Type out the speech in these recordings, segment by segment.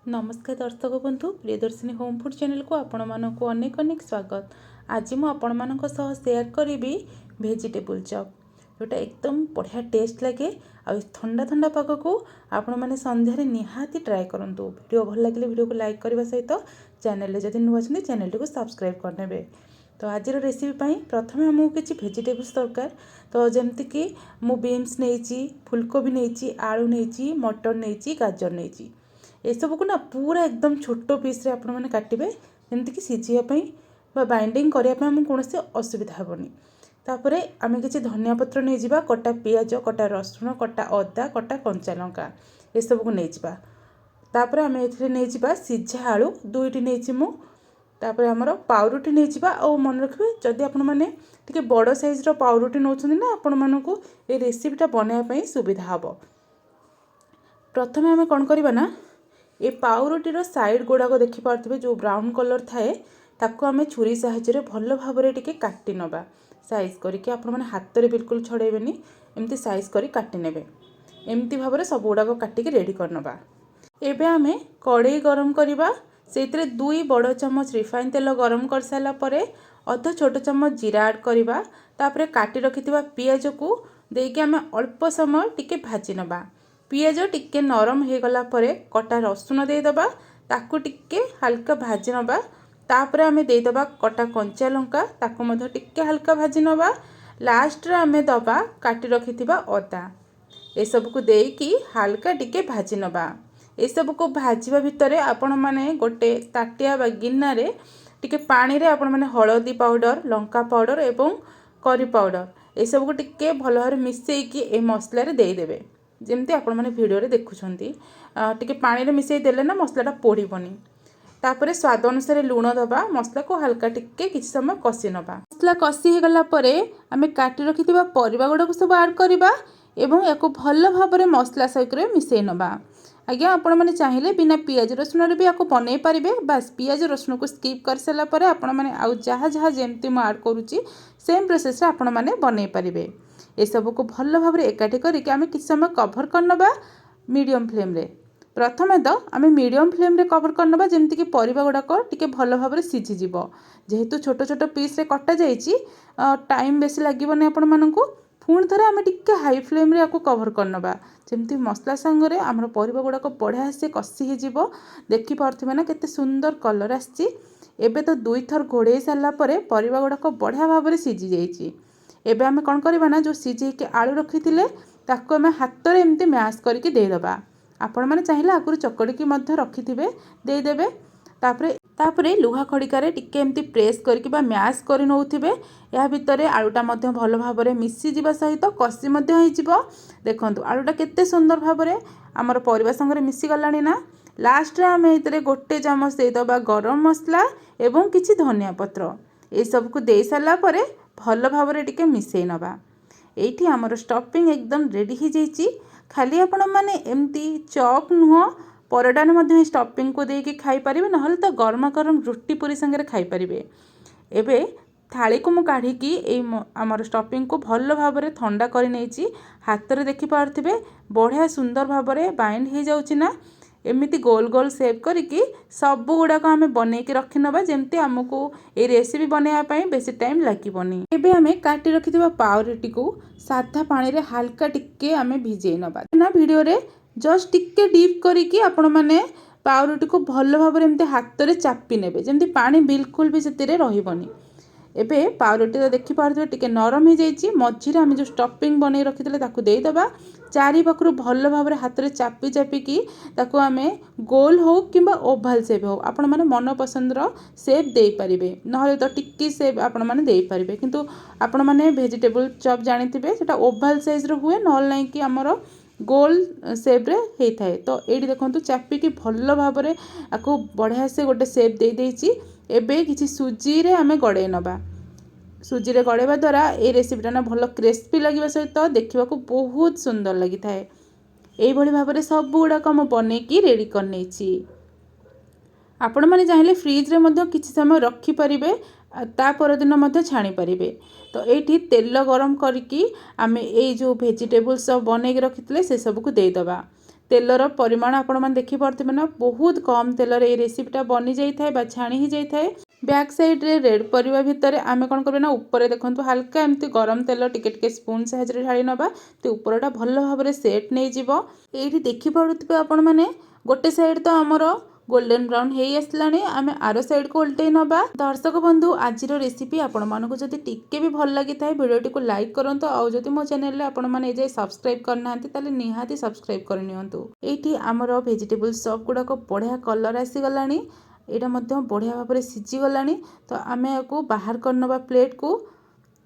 नमस्कार दर्शक बंधु प्रियदर्शिनी होम फूड चैनल को आपण मानक अनेक अनेक स्वागत। आज मु आपण मानक सह शेयर करी वेजिटेबल चॉप जोटा एकदम बढ़िया टेस्ट लगे। आ ठंडा ठंडा पाग को आपण मैंने संध्यारे निहाती ट्राए करंतु। वीडियो भल लगे वीडियो को लाइक करने सहित चैनल जदि नुआ अच्छे चैनल को सब्सक्राइब करने। तो आज रेसिपी प्रथम आमको किसी भेजिटेबल्स दरकार। तो जमती मु बीन्स नहीं, फुलकोबी नहीं, आलू नहीं, मटर नहीं, गाजर नहीं, ये सब को ना पूरा एकदम छोट पीस रे आपण मैंने काटिबे जमती कि सीझापी बाइंडिंग करने आम कौन असुविधा हेनी। तापर आम किसी धनिया पत्र नहीं जावा, कटा पियाज, कटा रसुण, कटा अदा, कटा कंचा लंका ये सब को नहीं जावा। तापर आम ए नहीं जावा सीझा आलू दुईटी नहीं मु। तापर आमर पाउरुटी नहीं जावा। और मन रखिए जदि आपण मैंने टिके बड़ साइज पाउरुटी नौ ना आपण मानू ये रेसिपीटा बनायापी सुविधा हम। प्रथम आम कौन करवा ना ये पाउरुटीर साइड गुड़ाक देखिपे जो ब्राउन कलर थाए ताको आम छुरी साहाय्य भल भाव टिके काटी नवा साइज करके। आपण मैंने हाथ में बिल्कुल छड़ेबेनी, एमती साइज करी काटी नेबे। एमती भाव में सब गुड़ाक काटिक रेडी करनवा। एबे आम कड़ाई गरम करवा, से 2 बड़ चम्मच रिफाइन तेल गरम कर सारा पर अध छोट चम्मच जीरा ऐड करवा। तापर काटी रखिथिबा पियाज को देके आम अल्प समय टिके भाजी नवा। पियाज टिके नरम हो गला परे कटा रसुण देदबा, ताकू टिके हल्का भाजी नवा। तापर आम देदबा कटा कंचा लंका, ताकू मध्य टिके हल्का भाजी नवा। लास्ट रे आम दबा काटी रखिथिबा अदा, ए सब को देकी हल्का टिके भाजी नवा। ए सब को भाजीबा भितरे आपण माने गोटे ताटिया बा गिन्ना रे टिके पानी रे आपण माने हळदी पाउडर, लंका पाउडर एवं करी पाउडर ए सब को टिके भल भाव मिसेकी ए मसला रे दे देबे। जमती आपण मैंने वीडियो रे देखुछंती टिके पानी रे मिसई देले ना मसलाटा पोड़ीबनी। तापर स्वाद अनुसार लुण दबा, मसला को हल्का टिके किसी समय कषि नवा। मसला कषि हो गला परे आमे काटी रखिथिबा परिबा गुडा को सब ऐड करबा एवं याको भल भाव में मसला सहित मिसई नवा। आज्ञा आपण मैंने चाहिए बिना पियाज रसुण रे भी याको बनै पारिबे। बस पियाज रसुण को स्किप कर सारा पर आपण मैंने आउ जहाँ जहाँ जमती मु ऐड करूची सेम प्रोसेस रे आपण मैंने बनै पारिबे। ये सब को भल भाव में एकाठी करके आम किसी समय कभर करनवा मीडियम फ्लेम रे। प्रथम तो आम मीडियम फ्लेम रे कभर करनवा जमती कि परिबा गुड़ाक टिके भल भाव में सीझी जीवो। जेहेतु छोट छोट पीस रे कटा जाइछि टाइम बेसी लागबोनी आपण मानकु। पुणी थे आम टिके हाई फ्लेम रे याको कभर करनवा जमती मसला सांगरे आमर परिबा गुड़ाक बढ़िया से कषि हो। देखि पारथिबे ना केते सुंदर कलर आछि। एबे तो 2 थर घोड़े सारा पर परिबा गुड़ाक बढ़िया भाव में सीझी जाइछि। एबे आमे कौन करवा ना जो सीझे के आलू रखी ताको आमे हाथ में एमती मैश करके देदेबा। आपण मैंने चाहिए आगुरी चकड़ी मध्य रखिथिबे देदेबे। तापरे लुहा खड़िकार टिके एमती प्रेस करके बा मैश कर नौथिबे। या भितरे आलूटा मध्य भल भाव में मिसी जीवा सहित कषि मध्य होई जिवो। देखंतु आलूटा केते सुंदर भाव में आमर परिबा संगे मिसी गलानी ना। लास्ट रे आमे इतरे गोटे चामच देदबा गरम मसला एवं किछि धनिया पत्र ए सब को दे साला परे भल भाव में टिके मिसई नवा। एठी आमर स्टफिंग एकदम रेडी हो जाइछि। खाली आपण माने एमती चॉप नुह परोटा ने मध्य स्टफिंग को देके खाई परिबे, नहले तो गरमा गरम रोटी पूरी संगे खाई परिबे। एबे थाली को मु काढ़ी की ए आमर स्टफिंग को भल भाव में ठंडा कर नेछि। हाथ रे देखि पारथिबे बढ़िया सुंदर भाव में बाइंड हो जाउछि ना। एमती गोल गोल सेप करिकी सब गुड़ाक आम बनईकी रखी नवा जमती आमको ये रेसिपी बनायापी बेसी टाइम लगे। एबे आम काटी रखिथिबा पाउरुटी को साधा पानी रे हल्का टिके आम भिजई नवा ना। वीडियो रे जस्ट टिके डीप करिकी आपण माने पाउरुटी को भल भाव में एमती हाथ में चापी नेबे जमती पानी बिल्कुल भी सेतिरे रहिबनी। एबे पाउरुटी तो देखि पारथिबे टिके नरम हो जाइछि। मझिरे आम जो स्टफिंग बनै रखिथिले ताकू देदेबा। चारि पाखरु भल भाव में हाथ में चापी चापिकी ताकू आमे गोल हो किंबा ओभाल सेप हो आपण माने मन पसंद सेप दे पारिबे। नहले तो टिक्की सेप आपण माने दे पारिबे, किंतु आपण माने वेजिटेबल चॉप जानिथिबे सेटा ओभाल साइज रो हुए, नहले नै कि हमर गोल सेप रे हेई थाए। तो एडी देखंतु चापिकी भल भाव में आको बढ़िया से गोटे सेप दे देइछि। एबे किछि सुजी रे आमे गड़े नबा। सुजी रे गड़ेबा द्वारा ए रेसिपीटा ना भल क्रिस्पी लगे सहित देखा बहुत सुंदर लगी थाए। एइभଳି भाबरे सब गुड़ाक म बनईकी रेडी कर नेछि। आपण माने चाहिए फ्रिज रे मध्य किछि समय रखी परिबे, ता पर दिन मध्य छाणी परिबे। तो एठी तेल गरम करिकी आमे ए जो वेजिटेबल्स सब बनईकी रखितले से सब को दे दबा। तेलर परिमाण आपण मैंने देखिपे ना बहुत कम तेल ये रेसिपीटा बनी जाए बा छाणी ही जाए। बैक साइड रे रेड परिवा भितर आमे कौन करबे ना ऊपर देखंतु हल्का एमती गरम तेल टिके टिके स्पून साइज रे ढाली नबा तो ऊपरटा भल भाव सेट नहीं जीवो। एठी देखि पारुथिबे आपण माने गोटे साइड तो हमर गोल्डन ब्राउन हे आसलानी आमे आरो साइड को उल्टे नबा। दर्शक बंधु आज रेसिपी आपण मानकु जदि टिके भी भल लगी थाए वीडियोटी को लाइक करंतु और जदि मो चैनल रे आपण माने जे सब्सक्राइब करनांती ताले निहाती सब्सक्राइब करनियंतु। एठी हमर वेजिटेबल सब गुडा को बढ़िया कलर आसी गलानी एटा मध्य बढ़िया भाव में सीझी गलानी। तो आमे याकू बाहर करनबा प्लेट को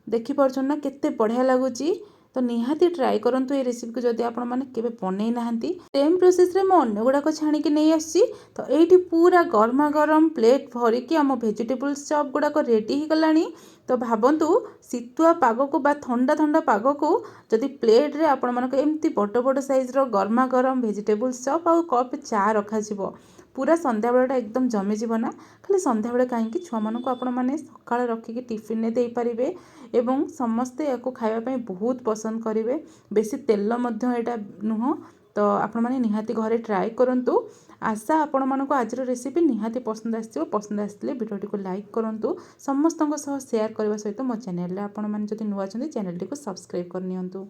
देखि परछन ना केते बढ़िया लागुची। तो निहाती ट्राई करंतु ये रेसिपी को जदि आपण माने केबे बनै नाहंती। सेम प्रोसेस रे मो अन्य गुडा को छाणी के नै आसी। तो एठी पूरा गरमा गरम प्लेट भरी कि हम वेजिटेबल चॉप गुडा को रेडी ही गलानी। तो भाबंतु शीतुआ पाग को बा ठंडा ठंडा पाग को जदि प्लेट रे आपण मानक एमती बड़ बड़ साइज रो गरमा गरम वेजिटेबल चॉप और कप चा रखा जिवो पूरा संध्या बेलाटा एकदम जमी जीव ना। खाली संध्या बेले कहीं छुआ मानक आपण माने सकाळ रखिकी टिफिन ने देई परिबे एवं समस्ते याको खाइबा पई बहुत पसंद करिवे। बेसी तेल मध्य एटा नुह। तो आपण माने निहाती घरे ट्राई करंतु। आशा आपण मानक आज रेसिपी निहाती पसंद आसियो। पसंद आसले वीडियोटी को लाइक करंतु समस्तଙ୍କ सह शेयर करबा सहित मो चैनल रे आपण माने जदि नुआ छथि चैनल टी को सब्सक्राइब करनियंतु।